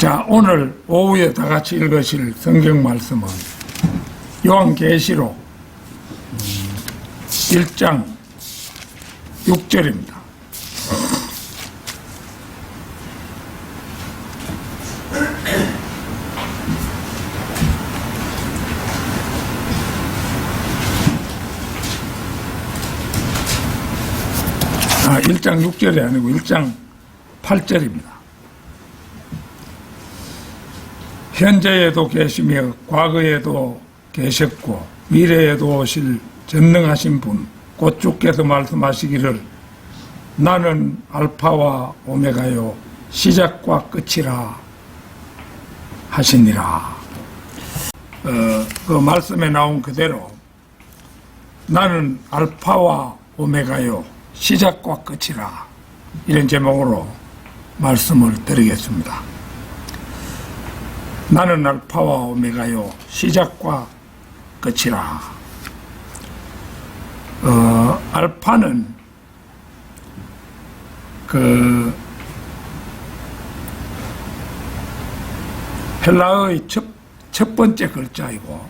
자, 오늘 오후에 다 같이 읽으실 성경 말씀은 요한계시록 1장 6절입니다. 아, 1장 6절이 아니고 1장 8절입니다. 현재에도 계시며 과거에도 계셨고 미래에도 오실 전능하신 분 곧 주께서 말씀하시기를 나는 알파와 오메가요 시작과 끝이라 하시니라. 그 말씀에 나온 그대로 나는 알파와 오메가요 시작과 끝이라, 이런 제목으로 말씀을 드리겠습니다. 나는 알파와 오메가요 시작과 끝이라. 알파는 헬라어의 첫 번째 글자이고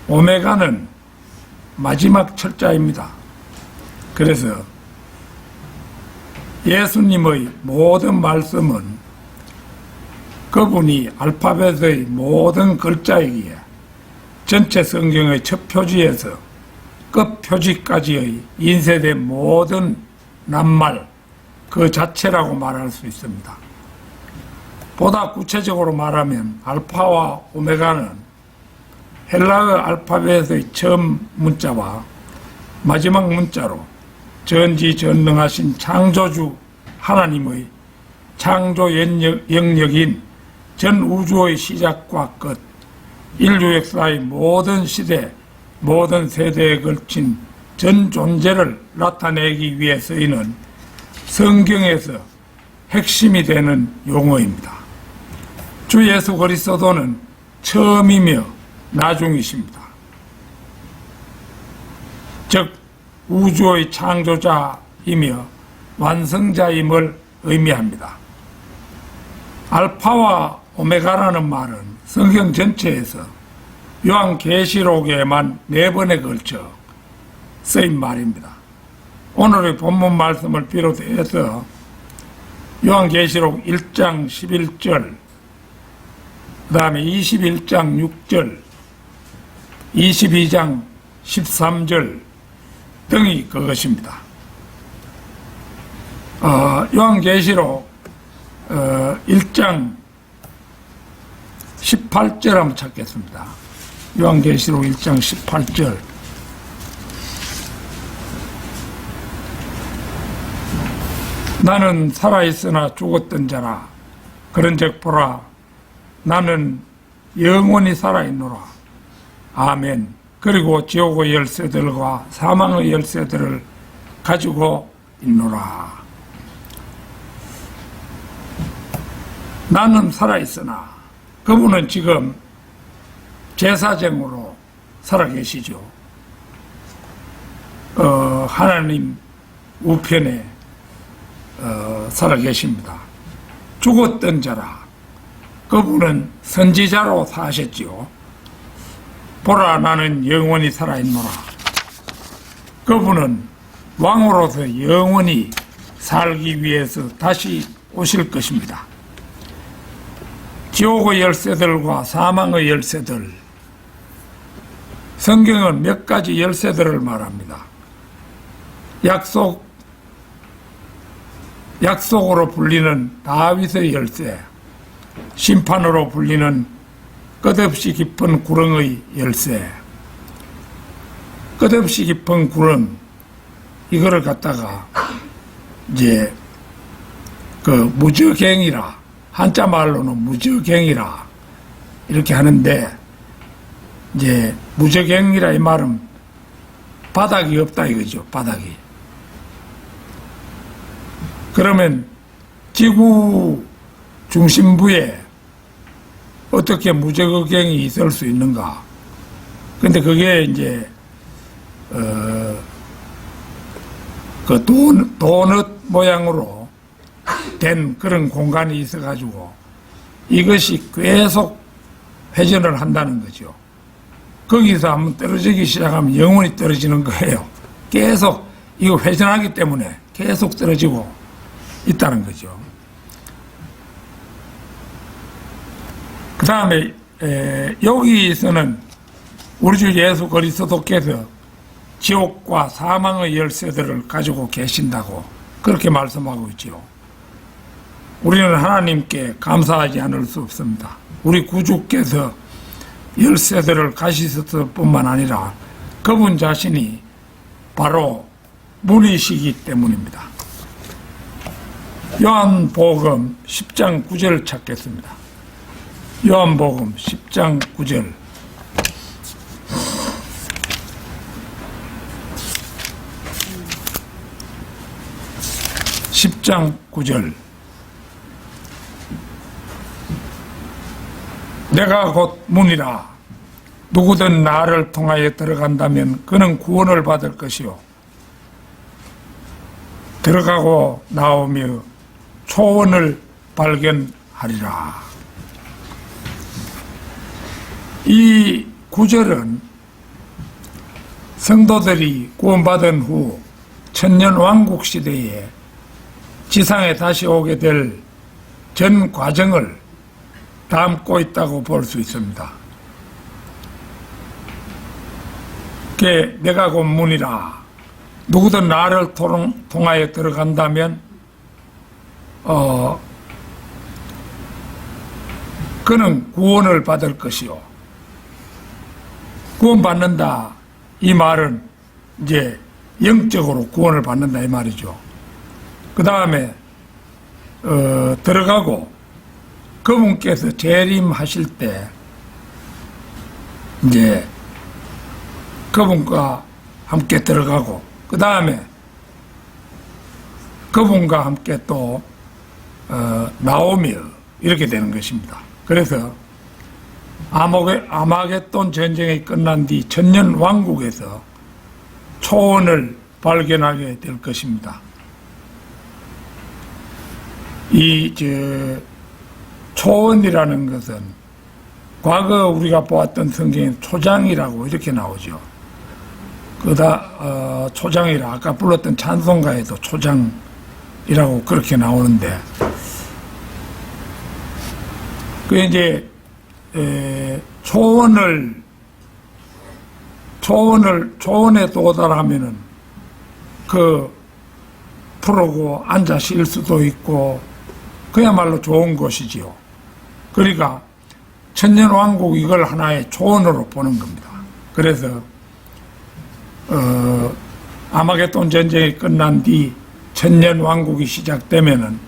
오메가는 마지막 철자입니다. 그래서 예수님의 모든 말씀은 그분이 알파벳의 모든 글자이기에 전체 성경의 첫 표지에서 끝 표지까지의 인쇄된 모든 낱말 그 자체라고 말할 수 있습니다. 보다 구체적으로 말하면 알파와 오메가는 헬라어 알파벳의 처음 문자와 마지막 문자로 전지전능하신 창조주 하나님의 창조 영역인 전 우주의 시작과 끝, 인류 역사의 모든 시대, 모든 세대에 걸친 전 존재를 나타내기 위해 쓰이는 성경에서 핵심이 되는 용어입니다. 주 예수 그리스도는 처음이며 나중이십니다. 즉 우주의 창조자이며 완성자임을 의미합니다. 알파와 오메가라는 말은 성경 전체에서 요한계시록에만 4번에 걸쳐 쓰인 말입니다. 오늘의 본문 말씀을 비롯해서 요한계시록 1장 11절, 그 다음에 21장 6절, 22장 13절 등이 그것입니다. 요한계시록 1장 18절 한번 찾겠습니다. 요한계시록 1장 18절. 나는 살아있으나 죽었던 자라. 그런즉 보라, 나는 영원히 살아있노라. 아멘. 그리고 지옥의 열쇠들과 사망의 열쇠들을 가지고 있노라. 나는 살아있으나 그분은 지금 제사장으로 살아계시죠. 하나님 우편에 살아계십니다. 죽었던 자라. 그분은 선지자로 사셨지요. 보라, 나는 영원히 살아있노라. 그분은 왕으로서 영원히 살기 위해서 다시 오실 것입니다. 지옥의 열쇠들과 사망의 열쇠들, 성경은 몇 가지 열쇠들을 말합니다. 약속으로 불리는 다윗의 열쇠, 심판으로 불리는 끝없이 깊은 구렁의 열쇠. 끝없이 깊은 구렁, 이거를 갖다가 이제 무저갱이라, 한자 말로는 무저갱이라 이렇게 하는데, 이제 무저갱이라 이 말은 바닥이 없다 이거죠. 바닥이. 그러면 지구 중심부에 어떻게 무저갱이 있을 수 있는가? 근데 그게 이제 그 도넛 모양으로 된 그런 공간이 있어가지고 이것이 계속 회전을 한다는 거죠. 거기서 한번 떨어지기 시작하면 영원히 떨어지는 거예요. 계속 이거 회전하기 때문에 계속 떨어지고 있다는 거죠. 그 다음에 여기서는 우리 주 예수 그리스도께서 지옥과 사망의 열쇠들을 가지고 계신다고 그렇게 말씀하고 있죠. 우리는 하나님께 감사하지 않을 수 없습니다. 우리 구주께서 열쇠들을 가지셨을 뿐만 아니라 그분 자신이 바로 문이시기 때문입니다. 요한복음 10장 9절 찾겠습니다. 요한복음 10장 9절. (10장 9절) 내가 곧 문이라 누구든 나를 통하여 들어간다면 그는 구원을 받을 것이요 들어가고 나오며 초원을 발견하리라. 이 구절은 성도들이 구원받은 후 천년왕국 시대에 지상에 다시 오게 될 전 과정을 담고 있다고 볼 수 있습니다. 내가 곧 문이라 누구든 나를 통하여 들어간다면 그는 구원을 받을 것이요 구원받는다 이 말은 이제 영적으로 구원을 받는다 이 말이죠. 그 다음에 들어가고 그분께서 재림하실 때 이제 그분과 함께 들어가고 그 다음에 그분과 함께 또 나오며 이렇게 되는 것입니다. 그래서 아마겟돈 전쟁이 끝난 뒤 천년 왕국에서 초원을 발견하게 될 것입니다. 이 초원이라는 것은 과거 우리가 보았던 성경에 초장이라고 이렇게 나오죠. 초장이라 아까 불렀던 찬송가에도 초장이라고 그렇게 나오는데 이제 초원에 도달하면은 푸르고 앉아 쉴 수도 있고 그야말로 좋은 곳이지요. 그러니까 천년왕국 이걸 하나의 초원으로 보는 겁니다. 그래서 아마겟돈 전쟁이 끝난 뒤 천년왕국이 시작되면은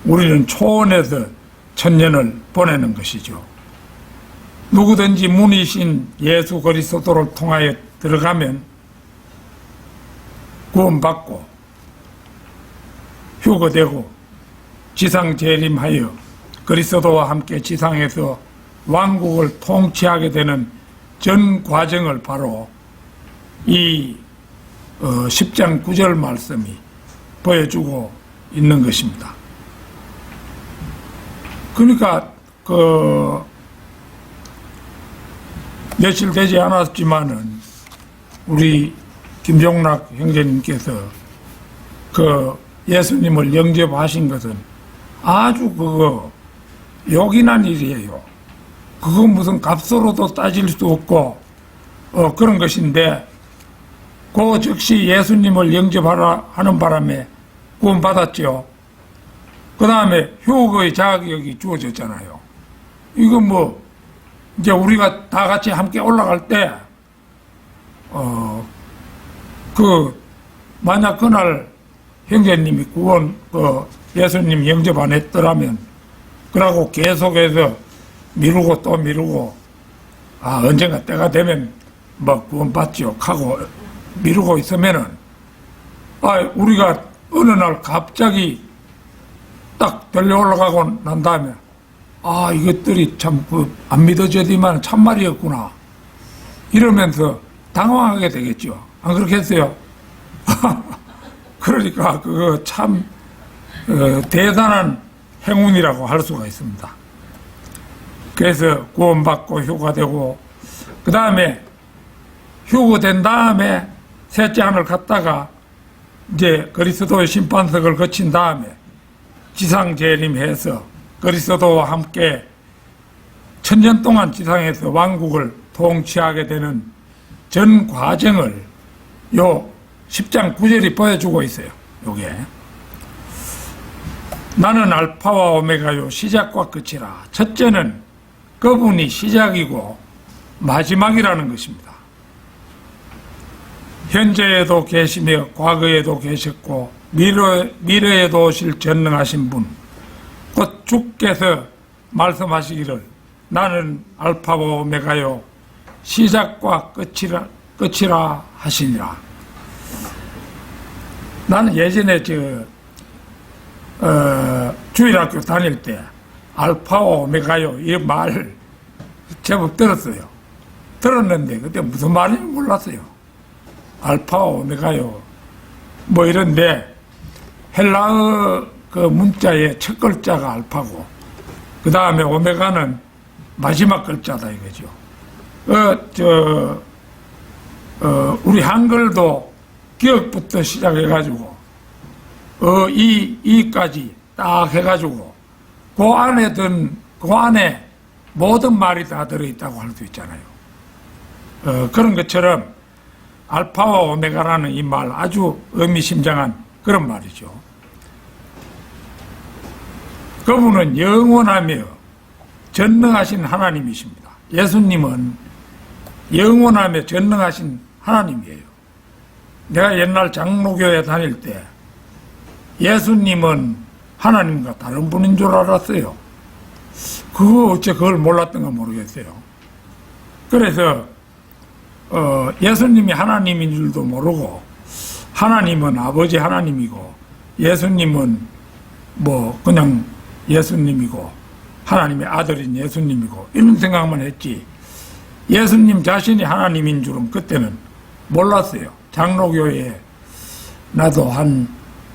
우리는 초원에서 천년을 보내는 것이죠. 누구든지 문이신 예수 그리스도를 통하여 들어가면 구원받고 휴거되고 지상 재림하여 그리스도와 함께 지상에서 왕국을 통치하게 되는 전 과정을 바로 이 10장 9절 말씀이 보여주고 있는 것입니다. 그러니까 며칠 되지 않았지만은 우리 김종락 형제님께서 예수님을 영접하신 것은 아주 요긴한 일이에요. 그거 무슨 값으로도 따질 수 없고 그런 것인데 즉시 예수님을 영접하라 하는 바람에 구원받았죠. 그 다음에 휴거의 자격이 주어졌잖아요. 이거 이제 우리가 다 같이 함께 올라갈 때 만약 그날 형제님이 예수님 영접 안 했더라면 그러고 계속해서 미루고 또 미루고 언젠가 때가 되면 구원받죠 하고 미루고 있으면은 우리가 어느 날 갑자기 딱 들려 올라가고 난 다음에 이것들이 참 안 믿어져야지만 참말이었구나 이러면서 당황하게 되겠죠. 안 그렇겠어요? 그러니까 그거 참 대단한 행운이라고 할 수가 있습니다. 그래서 구원받고 휴가되고, 그 다음에 휴거된 다음에 셋째 하늘 갔다가 이제 그리스도의 심판석을 거친 다음에 지상 재림해서 그리스도와 함께 천년 동안 지상에서 왕국을 통치하게 되는 전 과정을 요 10장 9절이 보여주고 있어요. 요게 나는 알파와 오메가요 시작과 끝이라. 첫째는 그분이 시작이고 마지막이라는 것입니다. 현재에도 계시며 과거에도 계셨고 미래에도 오실 전능하신 분, 곧 주께서 말씀하시기를 나는 알파와 오메가요 시작과 끝이라 하시니라. 나는 예전에 주일학교 다닐 때 알파와 오메가요 이 말 제법 들었어요. 들었는데 그때 무슨 말인지 몰랐어요. 알파와 오메가요 뭐 이런데 헬라어 그 문자의 첫 글자가 알파고 그 다음에 오메가는 마지막 글자다 이거죠. 우리 한글도 기억부터 시작해가지고 이까지 딱 해가지고 그 안에 모든 말이 다 들어있다고 할 수 있잖아요. 그런 것처럼 알파와 오메가라는 이 말 아주 의미심장한 그런 말이죠. 그분은 영원하며 전능하신 하나님이십니다. 예수님은 영원하며 전능하신 하나님이에요. 내가 옛날 장로교회 다닐 때 예수님은 하나님과 다른 분인 줄 알았어요. 어째 그걸 몰랐던가 모르겠어요. 그래서 예수님이 하나님인 줄도 모르고 하나님은 아버지 하나님이고 예수님은 뭐 그냥 예수님이고 하나님의 아들인 예수님이고 이런 생각만 했지 예수님 자신이 하나님인 줄은 그때는 몰랐어요. 장로교회에 나도 한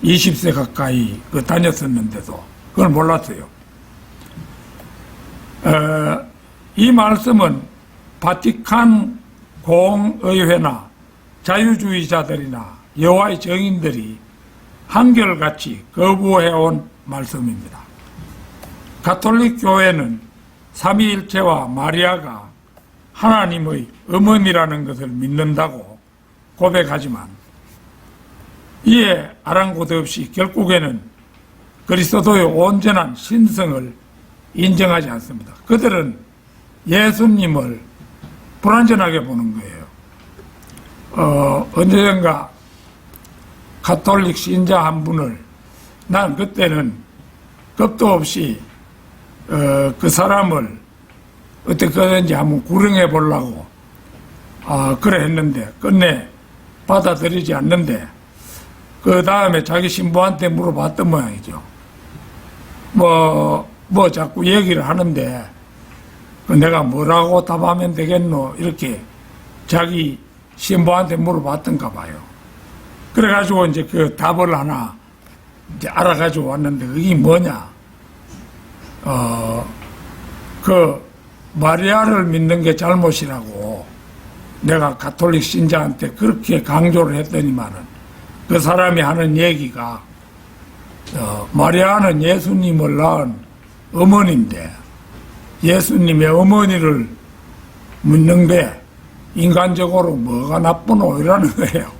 20세 가까이 다녔었는데도 그걸 몰랐어요. 이 말씀은 바티칸 공의회나 자유주의자들이나 여호와의 증인들이 한결같이 거부해온 말씀입니다. 가톨릭 교회는 삼위일체와 마리아가 하나님의 어머니라는 것을 믿는다고 고백하지만 이에 아랑곳 없이 결국에는 그리스도의 온전한 신성을 인정하지 않습니다. 그들은 예수님을 불완전하게 보는 거예요. 언제든가 가톨릭 신자 한 분을 난 그때는 겁도 없이 그 사람을 어떻게 하든지 한번 구령해 보려고 그래 했는데 끝내 받아들이지 않는데 그 다음에 자기 신부한테 물어봤던 모양이죠. 뭐 자꾸 얘기를 하는데 내가 뭐라고 답하면 되겠노 이렇게 자기 신부한테 물어봤던가 봐요. 그래가지고 이제 그 답을 하나 이제 알아가지고 왔는데 그게 뭐냐? 그 마리아를 믿는 게 잘못이라고 내가 가톨릭 신자한테 그렇게 강조를 했더니만은 그 사람이 하는 얘기가 마리아는 예수님을 낳은 어머니인데 예수님의 어머니를 믿는데 인간적으로 뭐가 나쁘노 이러는 거예요.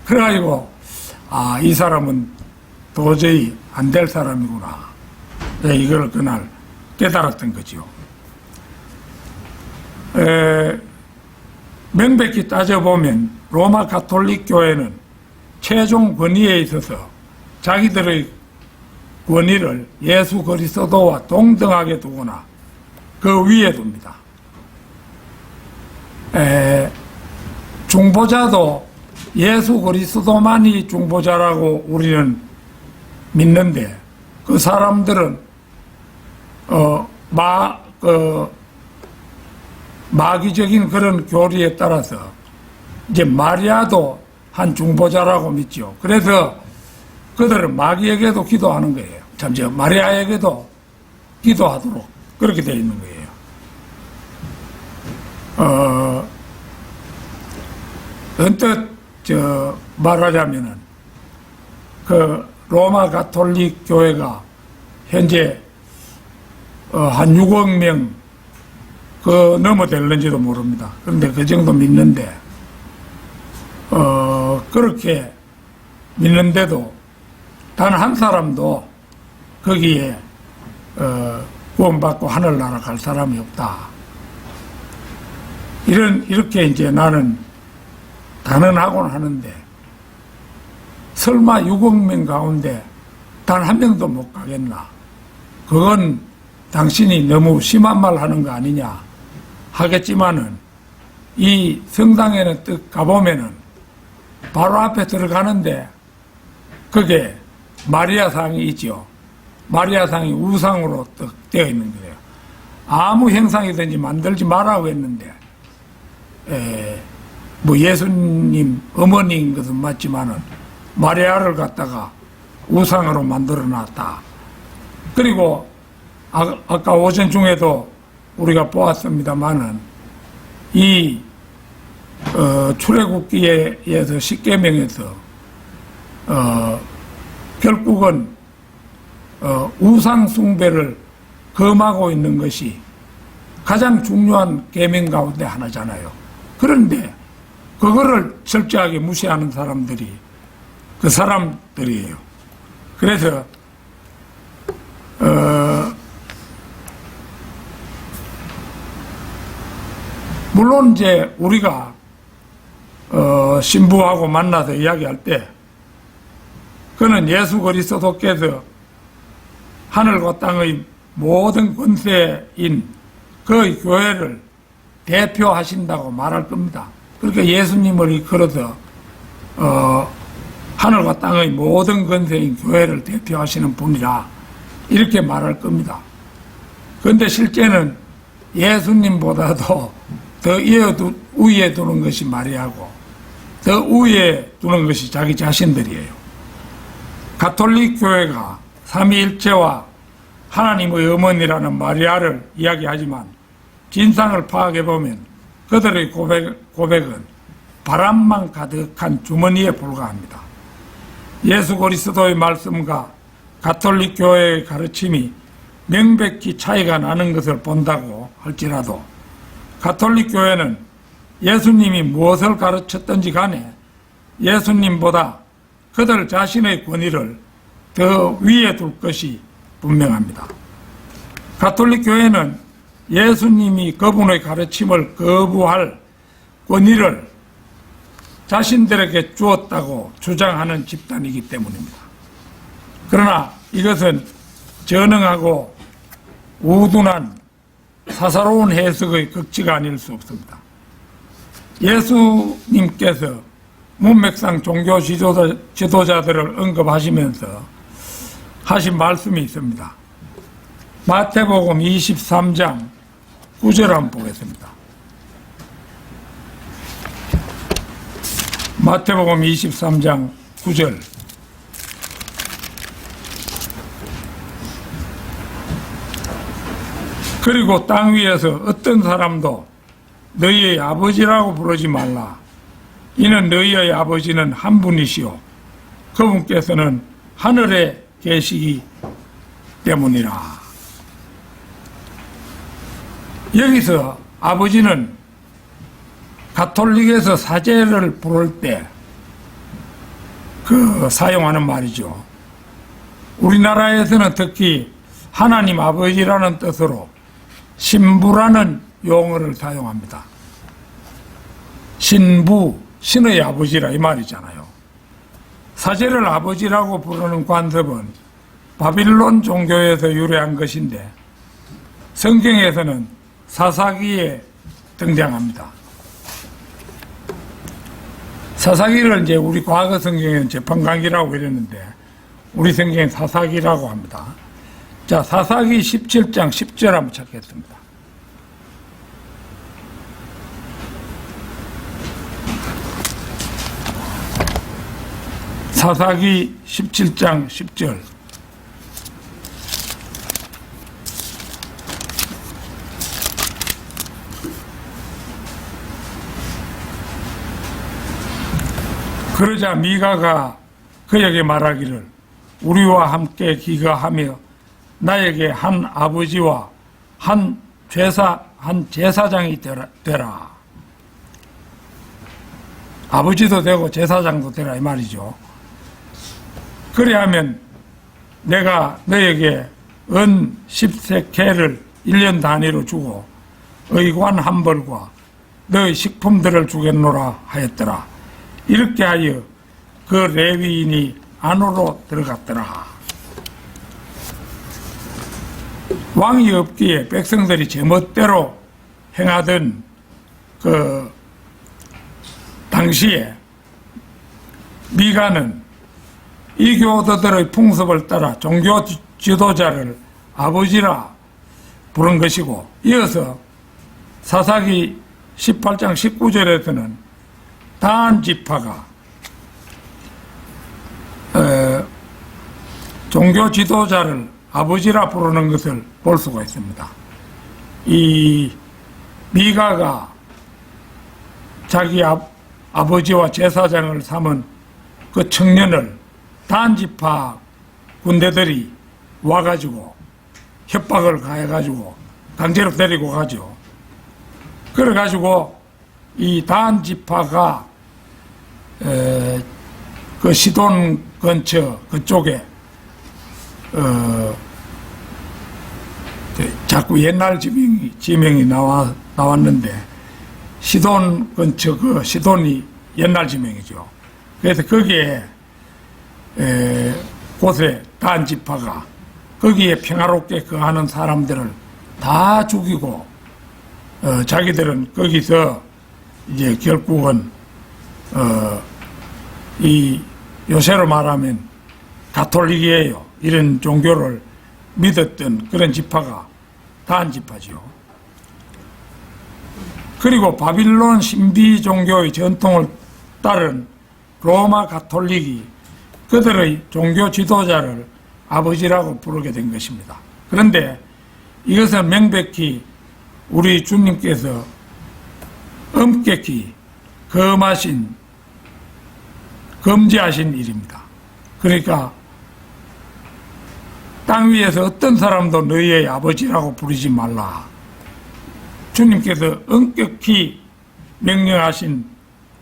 그래가지고 이 사람은 도저히 안 될 사람이구나. 이걸 그날 깨달았던 거죠. 명백히 따져보면 로마 가톨릭 교회는 최종 권위에 있어서 자기들의 권위를 예수 그리스도와 동등하게 두거나 그 위에 둡니다. 중보자도 예수 그리스도만이 중보자라고 우리는 믿는데 그 사람들은 마귀적인 그런 교리에 따라서 이제 마리아도 한 중보자라고 믿죠. 그래서 그들은 마귀에게도 기도하는 거예요. 마리아에게도 기도하도록 그렇게 되어 있는 거예요. 언뜻 말하자면은 그 로마 가톨릭 교회가 현재 한 6억 명 넘어될는지도 모릅니다. 그런데 그 정도 믿는데 그렇게 믿는데도 단 한 사람도 거기에 구원받고 하늘나라 갈 사람이 없다. 이렇게 이제 나는 단언하고는 하는데, 설마 6억 명 가운데 단 한 명도 못 가겠나? 그건 당신이 너무 심한 말 하는 거 아니냐 하겠지만은, 이 성당에는 딱 가보면은 바로 앞에 들어가는데 그게 마리아상이 있죠. 마리아상이 우상으로 딱 되어 있는 거예요. 아무 형상이든지 만들지 말라고 했는데, 뭐 예수님 어머니인 것은 맞지만은 마리아를 갖다가 우상으로 만들어 놨다. 그리고 아까 오전 중에도 우리가 보았습니다만은 이 출애굽기에서 십계명에서 결국은 우상 숭배를 금하고 있는 것이 가장 중요한 계명 가운데 하나잖아요. 그런데 그거를 철저하게 무시하는 사람들이 그 사람들이에요. 그래서 물론 이제 우리가 신부하고 만나서 이야기할 때 그는 예수 그리스도께서 하늘과 땅의 모든 권세인 그 교회를 대표하신다고 말할 겁니다. 그러니까 예수님을 이끌어서 하늘과 땅의 모든 권세인 교회를 대표하시는 분이라 이렇게 말할 겁니다. 그런데 실제는 예수님보다도 더 위에 두는 것이 마리아고 더 위에 두는 것이 자기 자신들이에요. 가톨릭 교회가 삼위일체와 하나님의 어머니라는 마리아를 이야기하지만 진상을 파악해보면 그들의 고백은 바람만 가득한 주머니에 불과합니다. 예수 그리스도의 말씀과 가톨릭 교회의 가르침이 명백히 차이가 나는 것을 본다고 할지라도 가톨릭 교회는 예수님이 무엇을 가르쳤든지 간에 예수님보다 그들 자신의 권위를 더 위에 둘 것이 분명합니다. 가톨릭 교회는 예수님이 그분의 가르침을 거부할 권위를 자신들에게 주었다고 주장하는 집단이기 때문입니다. 그러나 이것은 전능하고 우둔한 사사로운 해석의 극치가 아닐 수 없습니다. 예수님께서 문맥상 종교 지도자들을 언급하시면서 하신 말씀이 있습니다. 마태복음 23장 9절 한번 보겠습니다. 마태복음 23장 9절. 그리고 땅 위에서 어떤 사람도 너희의 아버지라고 부르지 말라. 이는 너희의 아버지는 한 분이시오. 그분께서는 하늘에 계시기 때문이라. 여기서 아버지는 가톨릭에서 사제를 부를 때 사용하는 말이죠. 우리나라에서는 특히 하나님 아버지라는 뜻으로 신부라는 용어를 사용합니다. 신부, 신의 아버지라 이 말이잖아요. 사제를 아버지라고 부르는 관습은 바빌론 종교에서 유래한 것인데 성경에서는 사사기에 등장합니다. 사사기를 이제 우리 과거 성경에는 재판관기라고 이랬는데 우리 성경은 사사기라고 합니다. 자, 사사기 17장 10절 한번 찾겠습니다. 사사기 17장 10절. 그러자 미가가 그에게 말하기를 우리와 함께 기거하며 나에게 한 아버지와 한 제사장이 되라. 아버지도 되고 제사장도 되라 이 말이죠. 그래야면 내가 너에게 은 10세켈을 1년 단위로 주고 의관 한 벌과 너의 식품들을 주겠노라 하였더라. 이렇게 하여 그 레위인이 안으로 들어갔더라. 왕이 없기에 백성들이 제멋대로 행하던 그 당시에 미가는 이교도들의 풍습을 따라 종교 지도자를 아버지라 부른 것이고, 이어서 사사기 18장 19절에서는 단 지파가 종교 지도자를 아버지라 부르는 것을 볼 수가 있습니다. 이 미가가 자기 아버지와 제사장을 삼은 그 청년을 단 지파 군대들이 와가지고 협박을 가해가지고 강제로 데리고 가죠. 그래가지고 이 단 지파가 그 시돈 근처 그쪽에 자꾸 옛날 지명이 나왔는데 시돈 근처 그 시돈이 옛날 지명이죠. 그래서 거기에 곳에 단 지파가 거기에 평화롭게 거하는 사람들을 다 죽이고 자기들은 거기서 이제 결국은 이 요새로 말하면 가톨릭이에요. 이런 종교를 믿었던 그런 지파가 단 지파죠. 그리고 바빌론 신비 종교의 전통을 따른 로마 가톨릭이 그들의 종교 지도자를 아버지라고 부르게 된 것입니다. 그런데 이것은 명백히 우리 주님께서 엄격히 금지하신 일입니다. 그러니까 땅 위에서 어떤 사람도 너희의 아버지라고 부르지 말라. 주님께서 엄격히 명령하신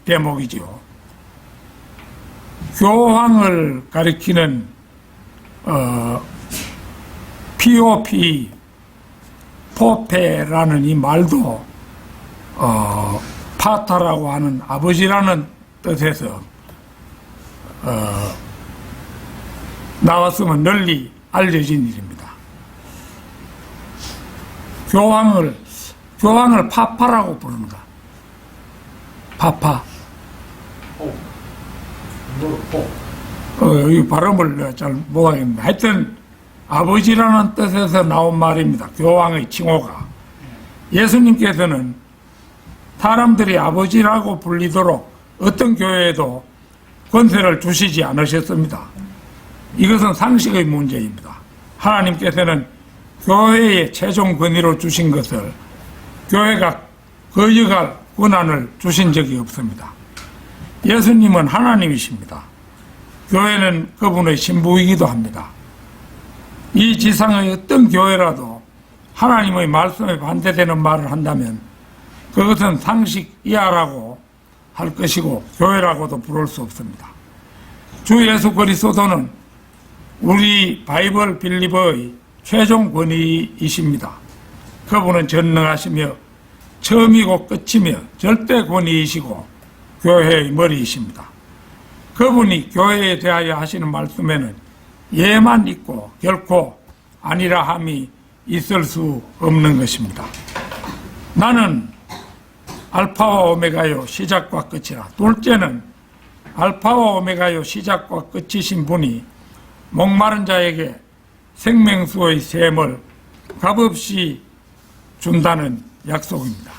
대목이죠. 교황을 가리키는 POP, 포페라는 이 말도 파타라고 하는 아버지라는 뜻에서 나왔으면 널리 알려진 일입니다. 교황을 파파라고 부릅니다. 파파. 이 발음을 잘 못하겠는데 하여튼 아버지라는 뜻에서 나온 말입니다. 교황의 칭호가. 예수님께서는 사람들이 아버지라고 불리도록 어떤 교회에도 권세를 주시지 않으셨습니다. 이것은 상식의 문제입니다. 하나님께서는 교회에 최종 권위로 주신 것을 교회가 거역할 권한을 주신 적이 없습니다. 예수님은 하나님이십니다. 교회는 그분의 신부이기도 합니다. 이 지상의 어떤 교회라도 하나님의 말씀에 반대되는 말을 한다면 그것은 상식 이하라고 할 것이고 교회라고도 부를 수 없습니다. 주 예수 그리스도는 우리 바이블 빌리버의 최종 권위이십니다. 그분은 전능하시며 처음이고 끝이며 절대 권위이시고 교회의 머리이십니다. 그분이 교회에 대하여 하시는 말씀에는 예만 있고 결코 아니라 함이 있을 수 없는 것입니다. 나는 알파와 오메가요 시작과 끝이라. 둘째는 알파와 오메가요 시작과 끝이신 분이 목마른 자에게 생명수의 샘을 값없이 준다는 약속입니다.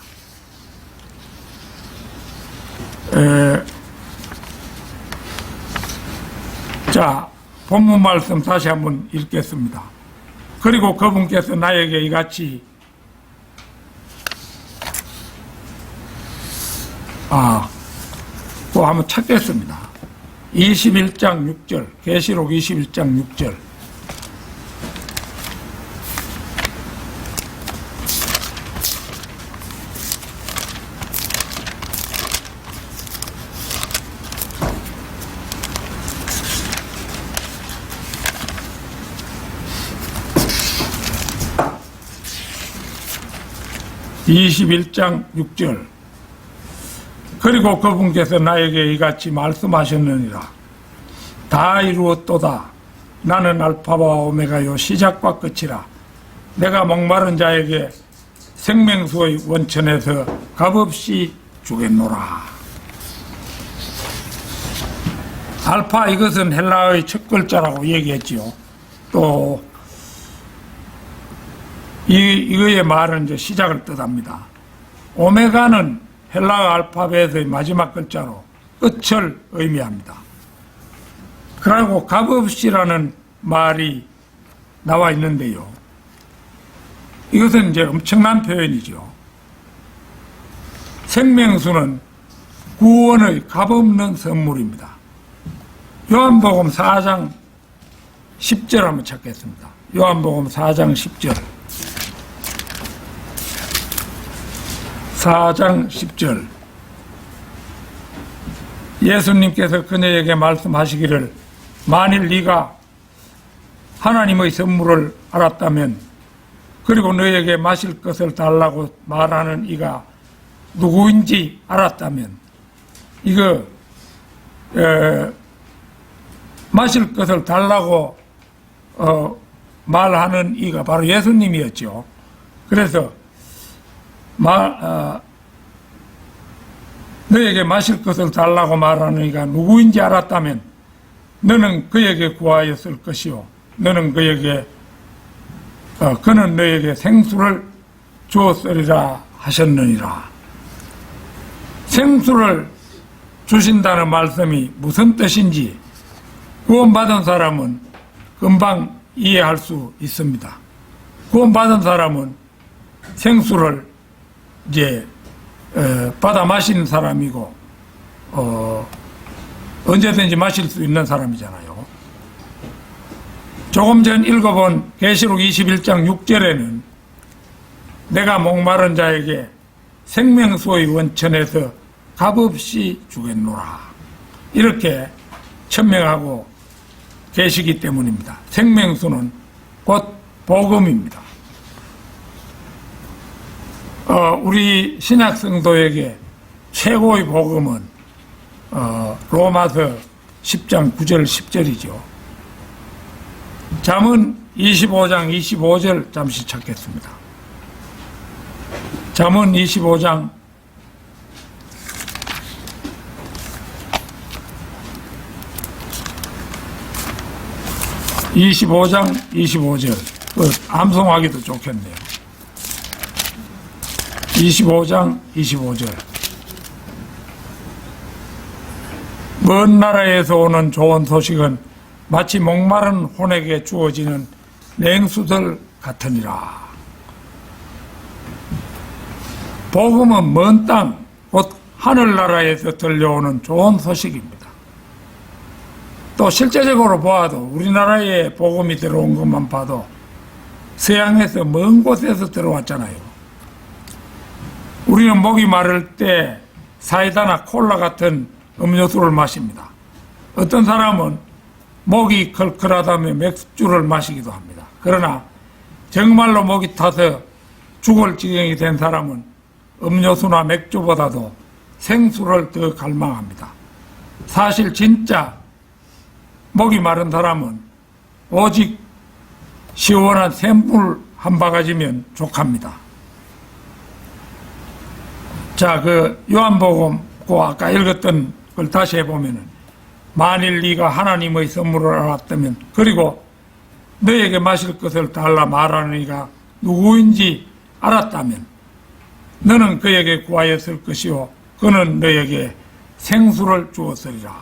자, 본문 말씀 다시 한번 읽겠습니다. 그리고 그분께서 나에게 이같이 또 한번 찾겠습니다. 21장 6절, 계시록 21장 6절. (21장 6절) 그리고 그분께서 나에게 이같이 말씀하셨느니라. 다 이루었도다. 나는 알파와 오메가요 시작과 끝이라. 내가 목마른 자에게 생명수의 원천에서 값없이 주겠노라. 알파, 이것은 헬라어의 첫 글자라고 얘기했지요. 또 이거의 말은 이제 시작을 뜻합니다. 오메가는 헬라어 알파벳의 마지막 글자로 끝을 의미합니다. 그리고 값없이라는 말이 나와 있는데요. 이것은 이제 엄청난 표현이죠. 생명수는 구원의 값없는 선물입니다. 요한복음 4장 10절 한번 찾겠습니다. 요한복음 4장 10절. 4장 10절. 예수님께서 그녀에게 말씀하시기를 만일 네가 하나님의 선물을 알았다면 그리고 너에게 마실 것을 달라고 말하는 이가 누구인지 알았다면 이거 마실 것을 달라고 말하는 이가 바로 예수님이었죠. 그래서 너에게 마실 것을 달라고 말하는 이가 누구인지 알았다면 너는 그에게 구하였을 것이요 너는 그에게 그는 너에게 생수를 주었으리라 하셨느니라. 생수를 주신다는 말씀이 무슨 뜻인지 구원받은 사람은 금방 이해할 수 있습니다. 구원받은 사람은 생수를 이제 받아 마시는 사람이고 언제든지 마실 수 있는 사람이잖아요. 조금 전 읽어본 계시록 21장 6절에는 내가 목마른 자에게 생명수의 원천에서 값없이 주겠노라 이렇게 천명하고 계시기 때문입니다. 생명수는 곧 복음입니다. 우리 신약 성도에게 최고의 복음은 로마서 10장 9절 10절이죠. 잠언 25장 25절 잠시 찾겠습니다. 잠언 25장 25절 암송하기도 좋겠네요. 25장 25절 먼 나라에서 오는 좋은 소식은 마치 목마른 혼에게 주어지는 냉수들 같으니라. 복음은 먼 땅, 곧 하늘나라에서 들려오는 좋은 소식입니다. 또 실제적으로 보아도 우리나라에 복음이 들어온 것만 봐도 서양에서 먼 곳에서 들어왔잖아요. 우리는 목이 마를 때 사이다나 콜라 같은 음료수를 마십니다. 어떤 사람은 목이 걸걸하다며 맥주를 마시기도 합니다. 그러나 정말로 목이 타서 죽을 지경이 된 사람은 음료수나 맥주보다도 생수를 더 갈망합니다. 사실 진짜 목이 마른 사람은 오직 시원한 샘물 한 바가지면 족합니다. 자, 요한복음 아까 읽었던 걸 다시 해보면은 만일 네가 하나님의 선물을 알았다면 그리고 너에게 마실 것을 달라 말하는 이가 누구인지 알았다면 너는 그에게 구하였을 것이요 그는 너에게 생수를 주었으리라.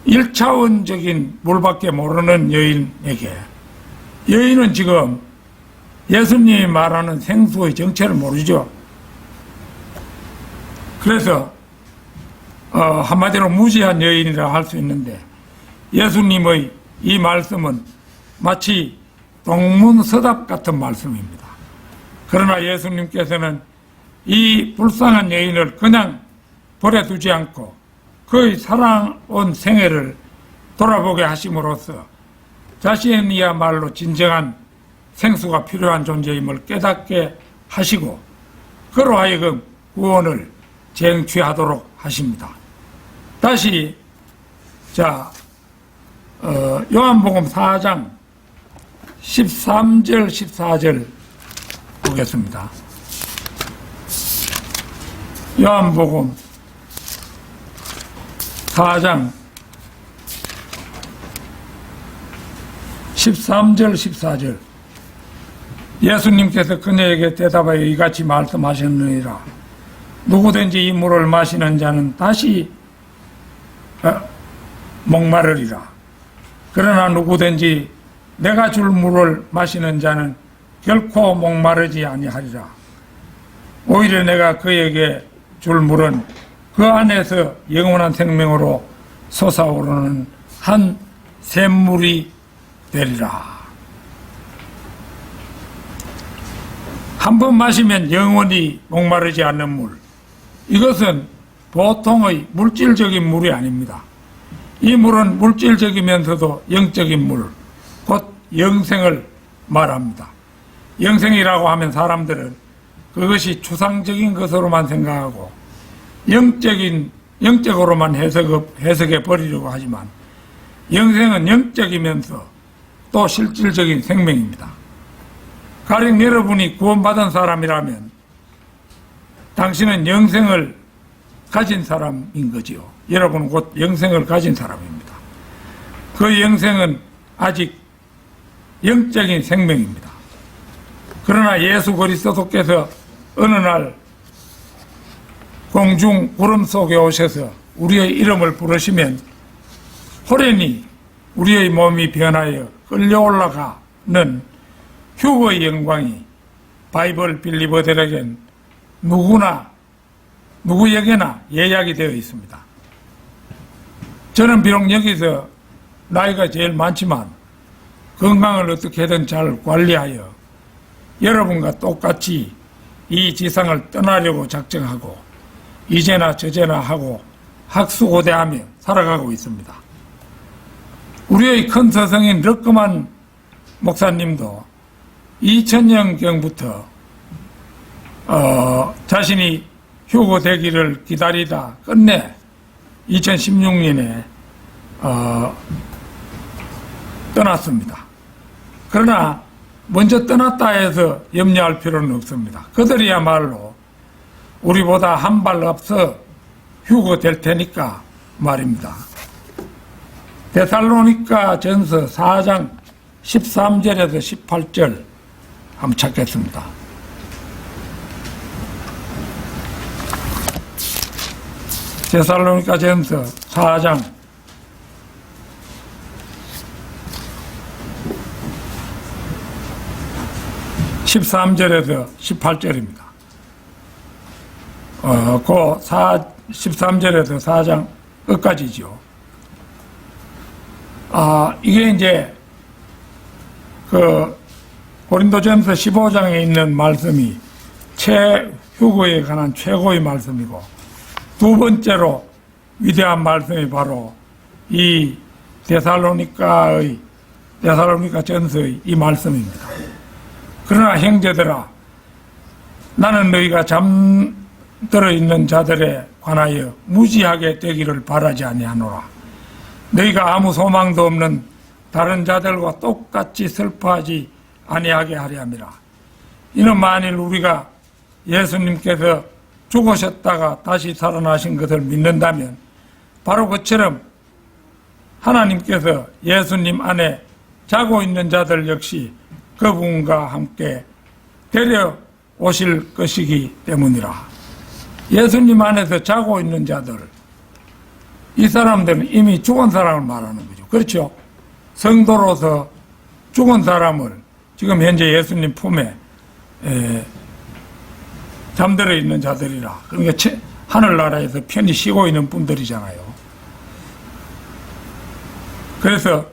1차원적인 물밖에 모르는 여인에게 여인은 지금 예수님이 말하는 생수의 정체를 모르죠. 그래서 한마디로 무지한 여인이라 할 수 있는데 예수님의 이 말씀은 마치 동문서답 같은 말씀입니다. 그러나 예수님께서는 이 불쌍한 여인을 그냥 버려두지 않고 그의 살아온 생애를 돌아보게 하심으로써 자신이야말로 진정한 생수가 필요한 존재임을 깨닫게 하시고 그로 하여금 구원을 쟁취하도록 하십니다. 다시 요한복음 4장 13절 14절 보겠습니다. 요한복음 4장 13절 14절 예수님께서 그녀에게 대답하여 이같이 말씀하셨느니라. 누구든지 이 물을 마시는 자는 다시 목마르리라. 그러나 누구든지 내가 줄 물을 마시는 자는 결코 목마르지 아니하리라. 오히려 내가 그에게 줄 물은 그 안에서 영원한 생명으로 솟아오르는 한 샘물이 되리라. 한 번 마시면 영원히 목마르지 않는 물. 이것은 보통의 물질적인 물이 아닙니다. 이 물은 물질적이면서도 영적인 물, 곧 영생을 말합니다. 영생이라고 하면 사람들은 그것이 추상적인 것으로만 생각하고 영적으로만 해석해 버리려고 하지만 영생은 영적이면서 또 실질적인 생명입니다. 가령 여러분이 구원받은 사람이라면 당신은 영생을 가진 사람인 거지요. 여러분은 곧 영생을 가진 사람입니다. 그 영생은 아직 영적인 생명입니다. 그러나 예수 그리스도께서 어느 날 공중 구름 속에 오셔서 우리의 이름을 부르시면 호련히 우리의 몸이 변하여 끌려올라가는 휴거의 영광이 바이블 빌리버들에겐 누구에게나 예약이 되어 있습니다. 저는 비록 여기서 나이가 제일 많지만 건강을 어떻게든 잘 관리하여 여러분과 똑같이 이 지상을 떠나려고 작정하고 이제나 저제나 하고 학수고대하며 살아가고 있습니다. 우리의 큰 스승인 럭그만 목사님도 2000년경부터 자신이 휴거되기를 기다리다 끝내 2016년에 떠났습니다. 그러나 먼저 떠났다 해서 염려할 필요는 없습니다. 그들이야말로 우리보다 한 발 앞서 휴거될 테니까 말입니다. 데살로니가 전서 4장 13절에서 18절 한번 찾겠습니다. 데살로니가 전서 4장 13절에서 18절입니다. 그 13절에서 4장 끝까지죠. 이게 이제 고린도전서 15장에 있는 말씀이 휴거에 관한 최고의 말씀이고 두 번째로 위대한 말씀이 바로 이 데살로니가 전서의 이 말씀입니다. 그러나 형제들아 나는 너희가 잠들어 있는 자들에 관하여 무지하게 되기를 바라지 아니하노라. 너희가 아무 소망도 없는 다른 자들과 똑같이 슬퍼하지 아니하게 하려 함이라. 이는 만일 우리가 예수님께서 죽으셨다가 다시 살아나신 것을 믿는다면 바로 그처럼 하나님께서 예수님 안에 자고 있는 자들 역시 그분과 함께 데려오실 것이기 때문이라. 예수님 안에서 자고 있는 자들, 이 사람들은 이미 죽은 사람을 말하는 거죠. 그렇죠? 성도로서 죽은 사람을 지금 현재 예수님 품에 잠들어 있는 자들이라. 그러니까 하늘나라에서 편히 쉬고 있는 분들이잖아요. 그래서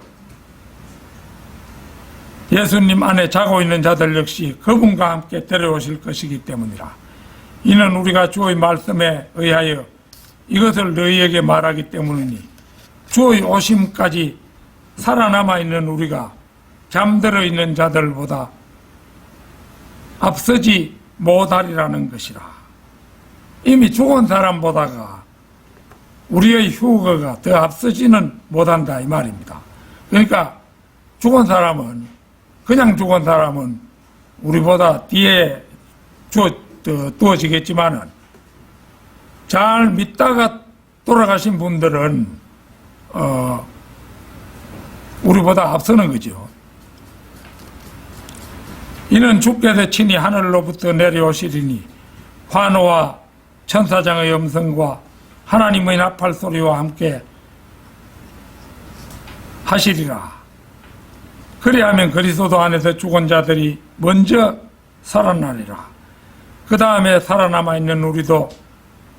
예수님 안에 자고 있는 자들 역시 그분과 함께 데려오실 것이기 때문이라. 이는 우리가 주의 말씀에 의하여 이것을 너희에게 말하기 때문이니 주의 오심까지 살아남아 있는 우리가 잠들어 있는 자들보다 앞서지 못하리라는 것이라. 이미 죽은 사람보다가 우리의 휴거가 더 앞서지는 못한다 이 말입니다. 그러니까 죽은 사람은, 그냥 죽은 사람은 우리보다 뒤에 두어지겠지만은 잘 믿다가 돌아가신 분들은 우리보다 앞서는 거죠. 이는 주께서 친히 하늘로부터 내려오시리니 환호와 천사장의 음성과 하나님의 나팔 소리와 함께 하시리라. 그리하면 그리스도 안에서 죽은 자들이 먼저 살아나리라. 그 다음에 살아남아 있는 우리도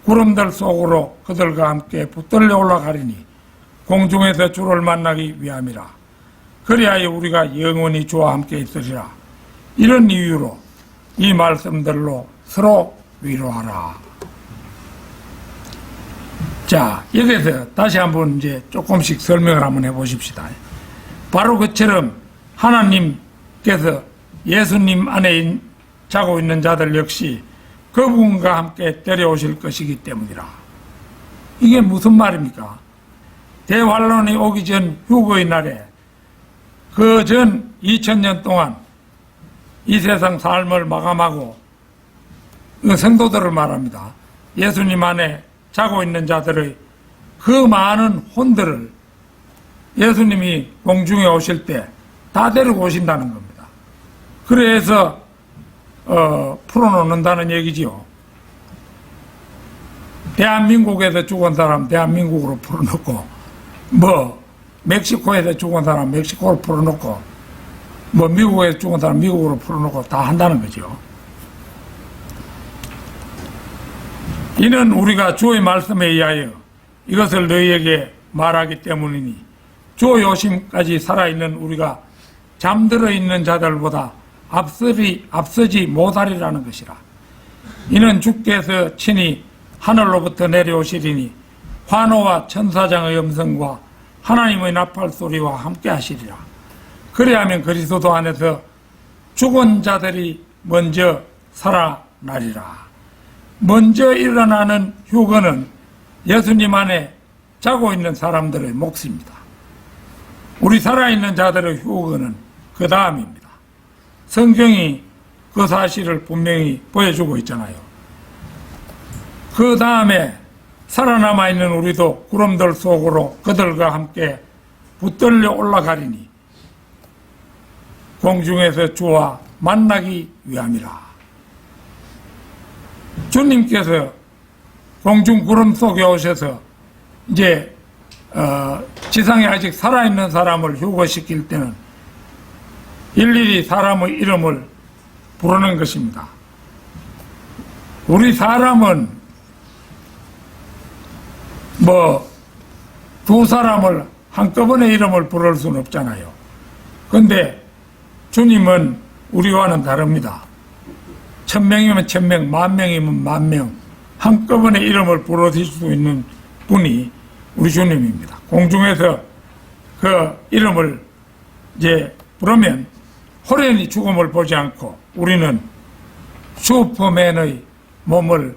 구름들 속으로 그들과 함께 붙들려 올라가리니 공중에서 주를 만나기 위함이라. 그리하여 우리가 영원히 주와 함께 있으리라. 이런 이유로 이 말씀들로 서로 위로하라. 자, 여기서 다시 한번 이제 조금씩 설명을 한번 해보십시다. 바로 그처럼 하나님께서 예수님 안에 자고 있는 자들 역시 그분과 함께 데려오실 것이기 때문이라. 이게 무슨 말입니까? 대환란이 오기 전 휴거의 날에 그 전 2000년 동안 이 세상 삶을 마감하고 그 성도들을 말합니다. 예수님 안에 자고 있는 자들의 그 많은 혼들을 예수님이 공중에 오실 때 다 데리고 오신다는 겁니다. 그래서 풀어놓는다는 얘기지요. 대한민국에서 죽은 사람 대한민국으로 풀어놓고, 뭐 멕시코에서 죽은 사람 멕시코로 풀어놓고, 뭐 미국에서 죽은 사람 미국으로 풀어놓고 다 한다는 거죠. 이는 우리가 주의 말씀에 의하여 이것을 너희에게 말하기 때문이니 주의 오심까지 살아있는 우리가 잠들어 있는 자들보다 앞서지 못하리라는 것이라. 이는 주께서 친히 하늘로부터 내려오시리니 환호와 천사장의 음성과 하나님의 나팔 소리와 함께 하시리라. 그래야면 그리스도 안에서 죽은 자들이 먼저 살아나리라. 먼저 일어나는 휴거는 예수님 안에 자고 있는 사람들의 몫입니다. 우리 살아있는 자들의 휴거는 그 다음입니다. 성경이 그 사실을 분명히 보여주고 있잖아요. 그 다음에 살아남아 있는 우리도 구름들 속으로 그들과 함께 붙들려 올라가리니 공중에서 주와 만나기 위함이라. 주님께서 공중 구름 속에 오셔서 이제 지상에 아직 살아있는 사람을 휴거시킬 때는 일일이 사람의 이름을 부르는 것입니다. 우리 사람은 뭐 두 사람을 한꺼번에 이름을 부를 수는 없잖아요. 근데 주님은 우리와는 다릅니다. 1000명이면 1000명, 10,000명이면 10,000명 한꺼번에 이름을 부르실 수 있는 분이 우리 주님입니다. 공중에서 그 이름을 이제 부르면 호련히 죽음을 보지 않고 우리는 슈퍼맨의 몸을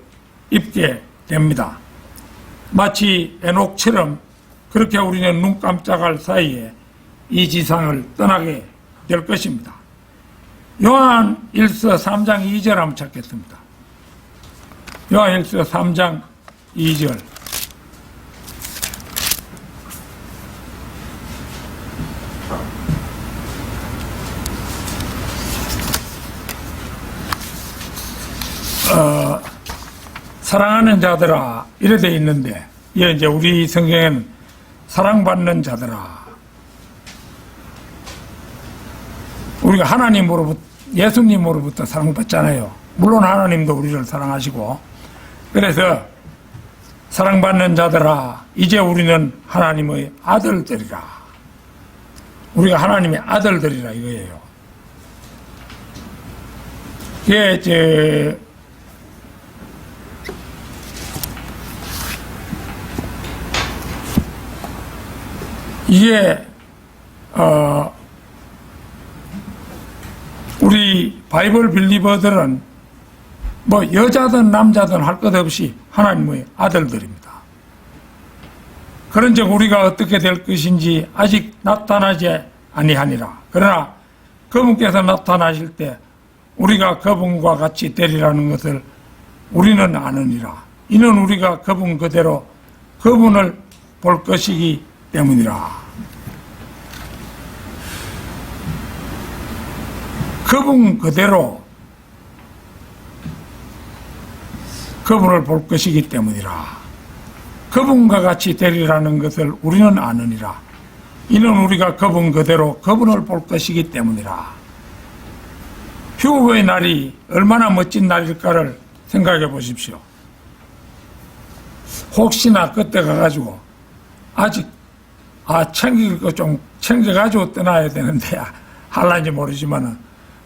입게 됩니다. 마치 에녹처럼 그렇게 우리는 눈 깜짝할 사이에 이 지상을 떠나게 될 것입니다. 요한 1서 3장 2절 한번 찾겠습니다. 요한 1서 3장 2절. 사랑하는 자들아 이래 돼 있는데 이제 우리 성경에는 사랑받는 자들아. 우리가 하나님으로부터 예수님으로부터 사랑받잖아요. 물론 하나님도 우리를 사랑하시고 그래서 사랑받는 자들아, 이제 우리는 하나님의 아들들이라. 우리가 하나님의 아들들이라 이거예요. 이게 우리 바이블 빌리버들은 뭐 여자든 남자든 할 것 없이 하나님의 아들들입니다. 그런즉 우리가 어떻게 될 것인지 아직 나타나지 아니하니라. 그러나 그분께서 나타나실 때 우리가 그분과 같이 되리라는 것을 우리는 아느니라. 이는 우리가 그분 그대로 그분을 볼 것이기 때문이라. 그분 그대로 그분을 볼 것이기 때문이라. 그분과 같이 되리라는 것을 우리는 아느니라. 이는 우리가 그분 그대로 그분을 볼 것이기 때문이라. 휴거의 날이 얼마나 멋진 날일까를 생각해 보십시오. 혹시나 그때 가가지고 아직 챙길 거 좀 챙겨가지고 떠나야 되는데 할란지 모르지만은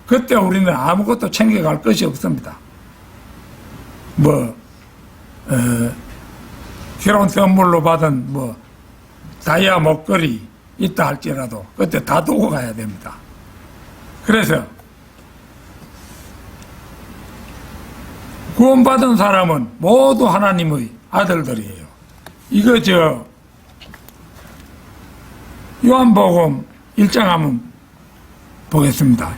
그때 우리는 아무것도 챙겨갈 것이 없습니다. 결혼 선물로 받은 다이아 목걸이 있다 할지라도 그때 다 두고 가야 됩니다. 그래서 구원받은 사람은 모두 하나님의 아들들이에요. 이거 요한복음 1장 한번 보겠습니다.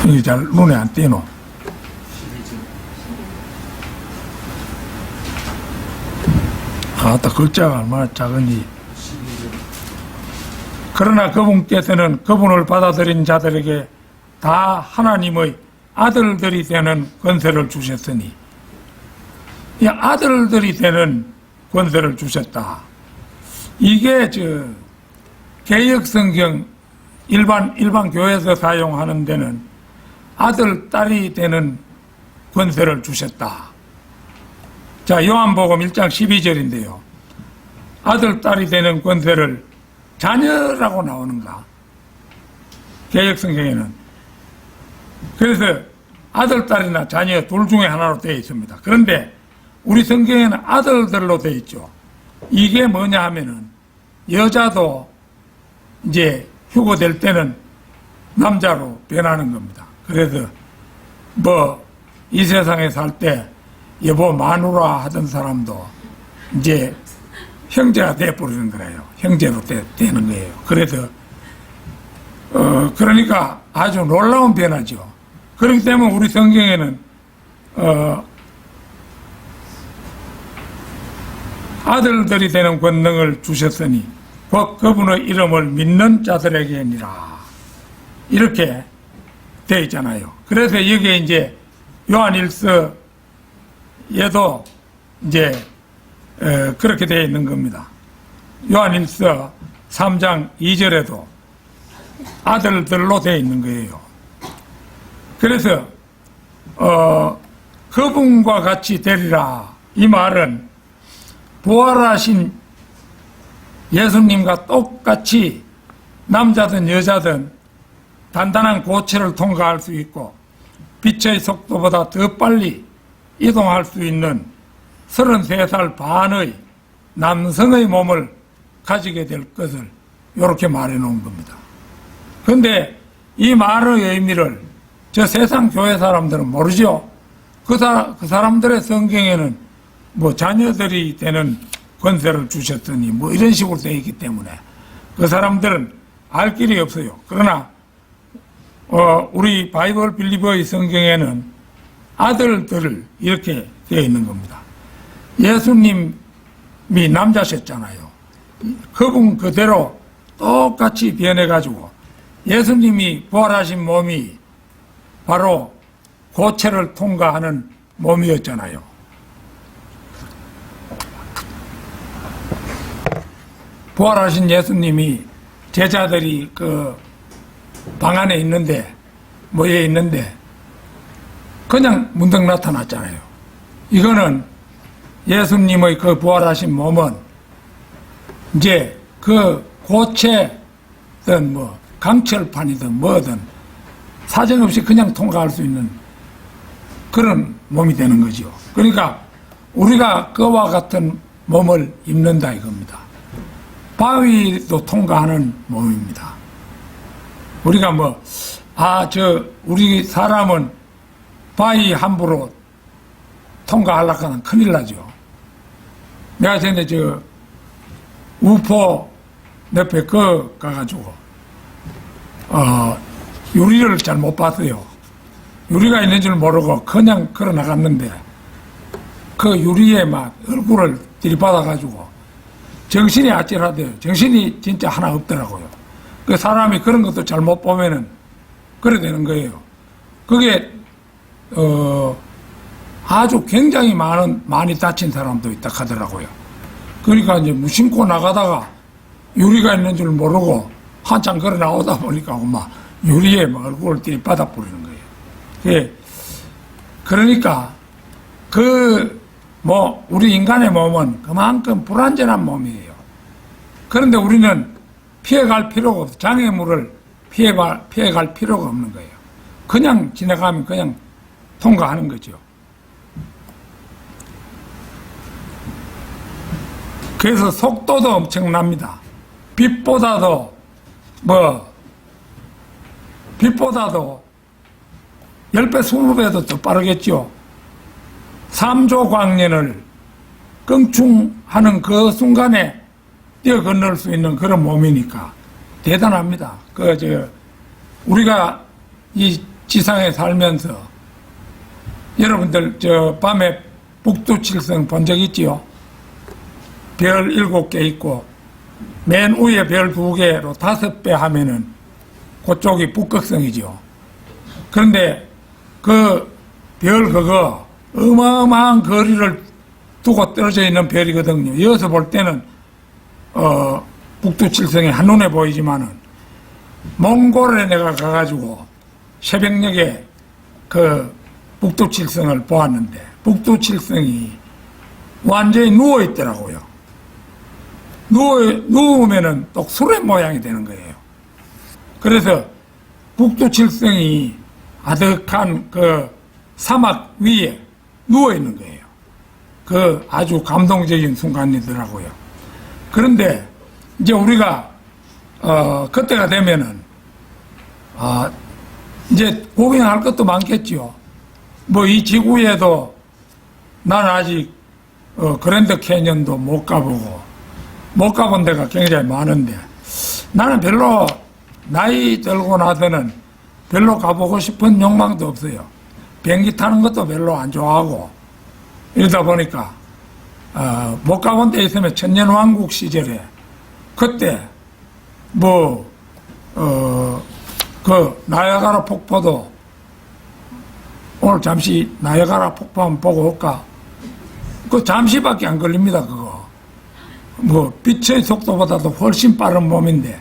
이게 잘 눈에 안 띄노. 아따 글자가 얼마나 작은지. 그러나 그분께서는 그분을 받아들인 자들에게 다 하나님의 아들들이 되는 권세를 주셨으니, 이 아들들이 되는 권세를 주셨다. 이게 개역성경 일반 교회에서 사용하는 데는 아들, 딸이 되는 권세를 주셨다. 자, 요한복음 1장 12절인데요. 아들, 딸이 되는 권세를 자녀라고 나오는가? 개역성경에는. 그래서 아들, 딸이나 자녀 둘 중에 하나로 되어 있습니다. 그런데 우리 성경에는 아들들로 되어 있죠. 이게 뭐냐 하면은 여자도 이제 휴거될 때는 남자로 변하는 겁니다. 그래서 이 세상에 살 때 여보 마누라 하던 사람도 이제 형제가 돼버리는 거예요. 형제로 되는 거예요. 그래서 그러니까 아주 놀라운 변화죠. 그렇기 때문에 우리 성경에는 아들들이 되는 권능을 주셨으니 곧 그분의 이름을 믿는 자들에게니라. 이렇게 되어 있잖아요. 그래서 여기에 이제 요한일서에도 이제 그렇게 되어 있는 겁니다. 요한일서 3장 2절에도 아들들로 되어 있는 거예요. 그래서 그분과 같이 되리라. 이 말은 부활하신 예수님과 똑같이 남자든 여자든 단단한 고체를 통과할 수 있고 빛의 속도보다 더 빨리 이동할 수 있는 33살 반의 남성의 몸을 가지게 될 것을 이렇게 말해 놓은 겁니다. 그런데 이 말의 의미를 저 세상 교회 사람들은 모르죠. 그 사람들의 성경에는 자녀들이 되는 권세를 주셨더니 이런 식으로 되어 있기 때문에 그 사람들은 알 길이 없어요. 그러나 우리 바이블 빌리버의 성경에는 아들들을 이렇게 되어 있는 겁니다. 예수님이 남자셨잖아요. 그분 그대로 똑같이 변해가지고 예수님이 부활하신 몸이 바로 고체를 통과하는 몸이었잖아요. 부활하신 예수님이 제자들이 그 방 안에 있는데, 모여 있는데, 그냥 문득 나타났잖아요. 이거는 예수님의 그 부활하신 몸은 이제 그 고체든 뭐 강철판이든 뭐든 사정없이 그냥 통과할 수 있는 그런 몸이 되는 거죠. 그러니까 우리가 그와 같은 몸을 입는다 이겁니다. 바위도 통과하는 몸입니다. 우리가 우리 사람은 바위 함부로 통과하려고 하면 큰일 나죠. 내가 전에 우포 옆에 가가지고, 유리를 잘 못 봤어요. 유리가 있는 줄 모르고 그냥 걸어 나갔는데, 그 유리에 막 얼굴을 들이받아가지고, 정신이 아찔하대요. 정신이 진짜 하나 없더라고요. 그 사람이 그런 것도 잘 못 보면은, 그래 되는 거예요. 그게, 아주 굉장히 많이 다친 사람도 있다 하더라고요. 그러니까 이제 무심코 나가다가 유리가 있는 줄 모르고 한참 걸어 나오다 보니까 막 유리에 막 얼굴을 들이받아 버리는 거예요. 예. 그러니까 우리 인간의 몸은 그만큼 불완전한 몸이에요. 그런데 우리는 피해갈 필요가 없어. 장애물을 피해갈 필요가 없는 거예요. 그냥 지나가면 그냥 통과하는 거죠. 그래서 속도도 엄청납니다. 빛보다도 10배, 20배도 더 빠르겠죠. 3조 광년을 껑충하는 그 순간에 뛰어 건널 수 있는 그런 몸이니까 대단합니다. 우리가 이 지상에 살면서 여러분들 밤에 북두칠성 본 적 있지요? 별 7개 있고 맨 위에 별 2개로 5배 하면은 그쪽이 북극성이죠. 그런데 그 별 그거 어마어마한 거리를 두고 떨어져 있는 별이거든요. 여기서 볼 때는 북두칠성이 한눈에 보이지만은 몽골에 내가 가가지고 새벽녘에 그 북두칠성을 보았는데 북두칠성이 완전히 누워 있더라고요. 누우면은 또 수레 모양이 되는 거예요. 그래서 북두칠성이 아득한 그 사막 위에 누워 있는 거예요. 그 아주 감동적인 순간이더라고요. 그런데 이제 우리가 그때가 되면은 이제 구경할 것도 많겠지요. 이 지구에도 난 아직 그랜드 캐년도 못 가본 데가 굉장히 많은데 나는 별로 나이 들고 나서는 별로 가보고 싶은 욕망도 없어요. 비행기 타는 것도 별로 안 좋아하고 이러다 보니까 못 가본 데 있으면 천년왕국 시절에 그때 그 나야가라 폭포도 오늘 잠시 나야가라 폭포 한번 보고 올까? 그 잠시밖에 안 걸립니다. 그거 빛의 속도보다도 훨씬 빠른 몸인데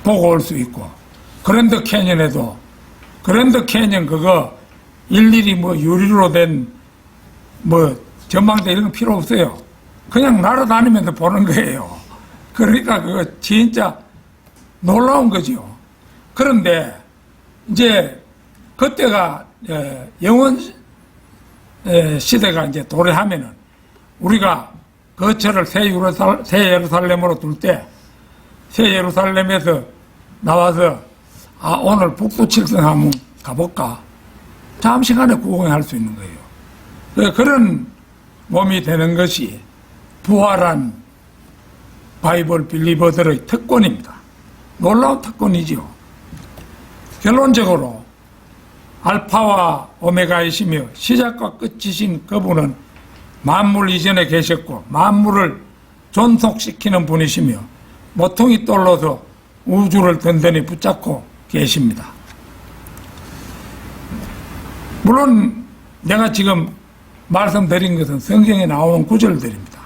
보고 올 수 있고 그랜드 캐니언 그거 일일이 유리로 된 전망대 이런 거 필요 없어요. 그냥 날아다니면서 보는 거예요. 그러니까 그거 진짜 놀라운 거죠. 그런데 이제 그때가 영원 시대가 이제 도래하면은 우리가 거처를 새 예루살렘으로 둘 때 새 예루살렘에서 나와서 오늘 북두칠성 한번 가볼까? 잠시간에 구경할 수 있는 거예요. 그런 몸이 되는 것이 부활한 바이블 빌리버들의 특권입니다. 놀라운 특권이지요. 결론적으로 알파와 오메가이시며 시작과 끝이신 그분은 만물 이전에 계셨고 만물을 존속시키는 분이시며 모퉁이 돌로서 우주를 든든히 붙잡고 계십니다. 물론 내가 지금 말씀드린 것은 성경에 나오는 구절들입니다.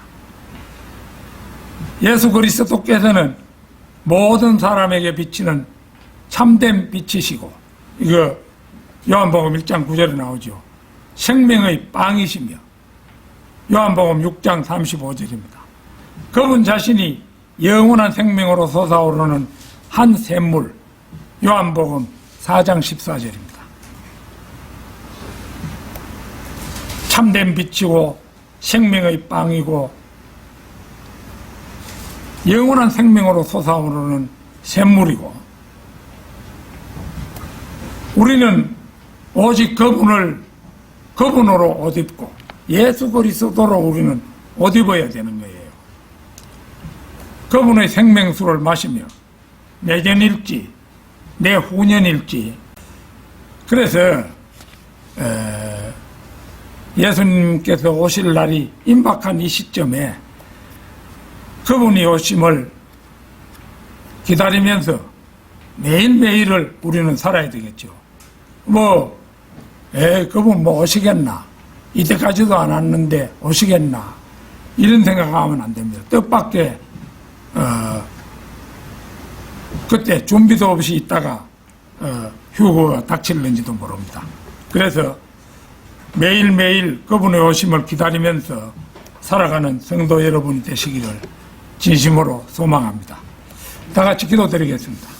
예수 그리스도께서는 모든 사람에게 비치는 참된 빛이시고, 이거 요한복음 1장 9절에 나오죠. 생명의 빵이시며, 요한복음 6장 35절입니다. 그분 자신이 영원한 생명으로 솟아오르는 한 샘물, 요한복음 4장 14절입니다. 참된 빛이고 생명의 빵이고 영원한 생명으로 솟아오르는 샘물이고, 우리는 오직 그분으로 옷 입고 예수 그리스도로 우리는 옷 입어야 되는 거예요. 그분의 생명수를 마시며 내년일지 내후년일지, 그래서 예수님께서 오실 날이 임박한 이 시점에 그분이 오심을 기다리면서 매일매일을 우리는 살아야 되겠죠. 그분 오시겠나? 이때까지도 안 왔는데 오시겠나? 이런 생각하면 안 됩니다. 뜻밖의 그때 준비도 없이 있다가 휴거가 닥칠는지도 모릅니다. 그래서 매일매일 그분의 오심을 기다리면서 살아가는 성도 여러분이 되시기를 진심으로 소망합니다. 다 같이 기도드리겠습니다.